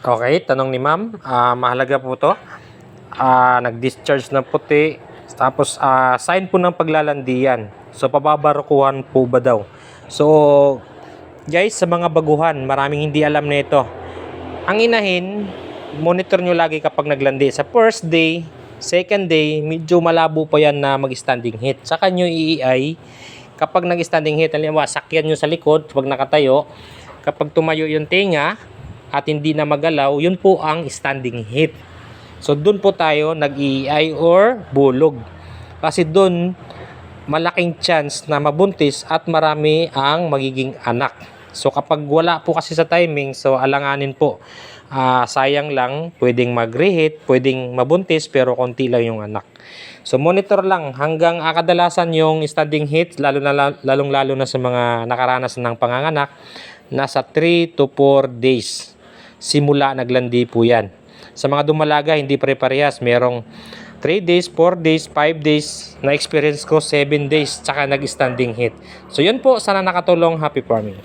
Okay, tanong ni ma'am. Mahalaga po to. Nag-discharge na puti. Tapos, sign po ng paglalandian. So, pababarukuhan po ba daw? So, guys, sa mga baguhan, maraming hindi alam nito. Ang inahin, monitor nyo lagi kapag naglandi. Sa first day, second day, medyo malabo pa yan na mag-standing hit. Saka nyo i-EI, kapag nag-standing hit, halimbawa, sakyan nyo sa likod, pag nakatayo, kapag tumayo yung tenga, at hindi na magalaw, yun po ang standing hit. So, dun po tayo nag-EI or bulog. Kasi dun, malaking chance na mabuntis at marami ang magiging anak. So, kapag wala po kasi sa timing, so alanganin po. Sayang lang, pwedeng mag-reheat, pwedeng mabuntis, pero konti lang yung anak. So, monitor lang hanggang kadalasan yung standing hit, lalong-lalo na sa mga nakaranas ng panganganak, nasa 3 to 4 days. Simula naglandi po yan. Sa mga dumalaga, hindi pare-parehas. Merong 3 days, 4 days, 5 days. Na-experience ko 7 days, tsaka nag-standing hit. So, yun po. Sana nakatulong. Happy farming.